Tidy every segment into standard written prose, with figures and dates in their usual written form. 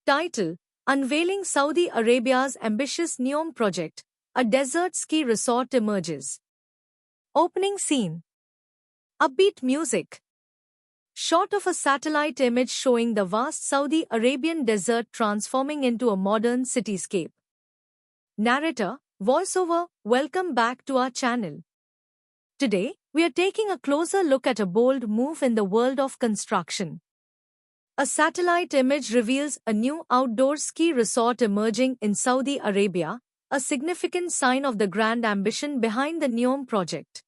Title: Unveiling Saudi Arabia's ambitious NEOM project, a desert ski resort emerges. Opening scene. Upbeat music. Shot of a satellite image showing the vast Saudi Arabian desert transforming into a modern cityscape. Narrator, voiceover, welcome back to our channel. Today, we are taking a closer look at a bold move in the world of construction. A satellite image reveals a new outdoor ski resort emerging in Saudi Arabia, a significant sign of the grand ambition behind the NEOM project.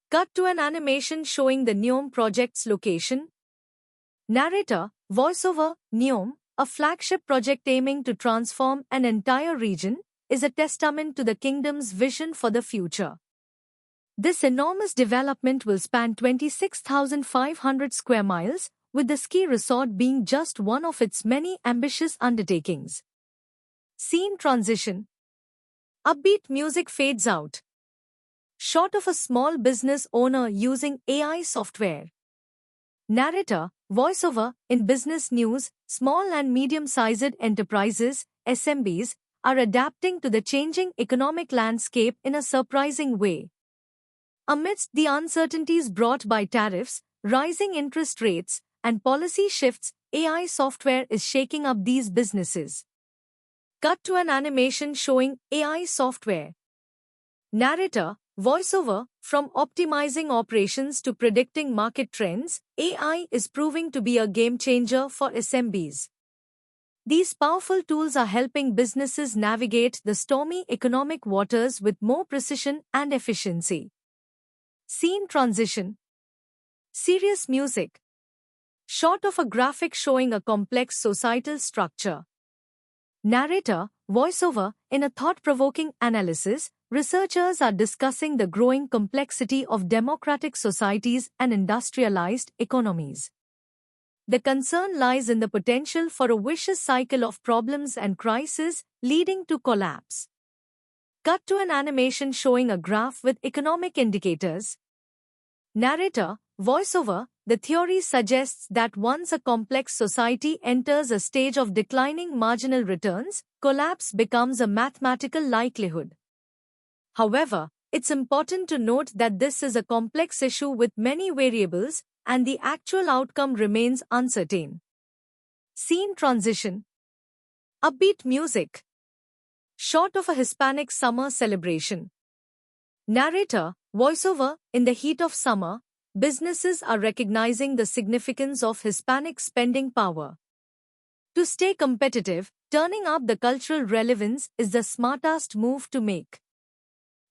Cut to an animation showing the NEOM project's location. Narrator, voiceover, NEOM, a flagship project aiming to transform an entire region, is a testament to the kingdom's vision for the future. This enormous development will span 26,500 square miles, with the ski resort being just one of its many ambitious undertakings. Scene transition. Upbeat music fades out. Shot of a small business owner using AI software. Narrator, voiceover, in business news, small and medium-sized enterprises, SMBs, are adapting to the changing economic landscape in a surprising way. Amidst the uncertainties brought by tariffs, rising interest rates, and policy shifts, AI software is shaking up these businesses. Cut to an animation showing AI software. Narrator, voiceover, from optimizing operations to predicting market trends, AI is proving to be a game changer for SMBs. These powerful tools are helping businesses navigate the stormy economic waters with more precision and efficiency. Scene transition. Serious music. Shot of a graphic showing a complex societal structure. Narrator, voiceover, in a thought-provoking analysis, researchers are discussing the growing complexity of democratic societies and industrialized economies. The concern lies in the potential for a vicious cycle of problems and crises leading to collapse. Cut to an animation showing a graph with economic indicators. Narrator, voiceover, the theory suggests that once a complex society enters a stage of declining marginal returns, collapse becomes a mathematical likelihood. However, it's important to note that this is a complex issue with many variables, and the actual outcome remains uncertain. Scene transition. Upbeat music. Shot of a Hispanic summer celebration. Narrator, voiceover, in the heat of summer, businesses are recognizing the significance of Hispanic spending power. To stay competitive, turning up the cultural relevance is the smartest move to make.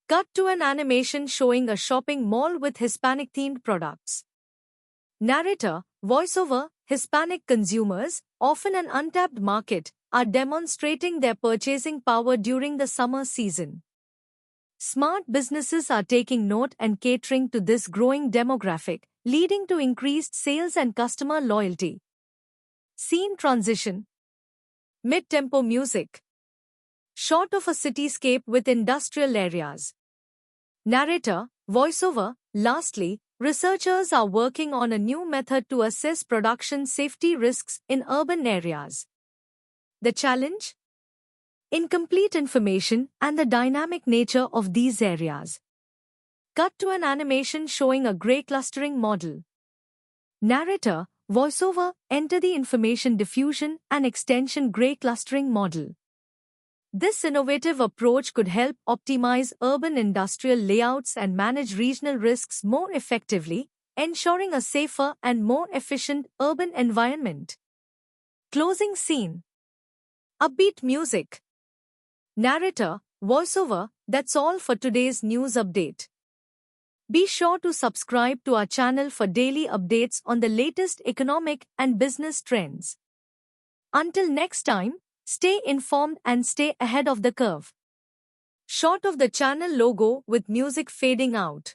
Cut to an animation showing a shopping mall with Hispanic-themed products. Narrator, voiceover, Hispanic consumers, often an untapped market, are demonstrating their purchasing power during the summer season. Smart businesses are taking note and catering to this growing demographic, leading to increased sales and customer loyalty. Scene transition. Mid-tempo music. Shot of a cityscape with industrial areas. Narrator, voiceover, lastly, researchers are working on a new method to assess production safety risks in urban areas. The challenge? Incomplete information and the dynamic nature of these areas. Cut to an animation showing a gray clustering model. Narrator, voiceover, enter the information diffusion and extension gray clustering model. This innovative approach could help optimize urban industrial layouts and manage regional risks more effectively, ensuring a safer and more efficient urban environment. Closing scene. Upbeat music. Narrator, voiceover, that's all for today's news update. Be sure to subscribe to our channel for daily updates on the latest economic and business trends. Until next time, stay informed and stay ahead of the curve. Shot of the channel logo with music fading out.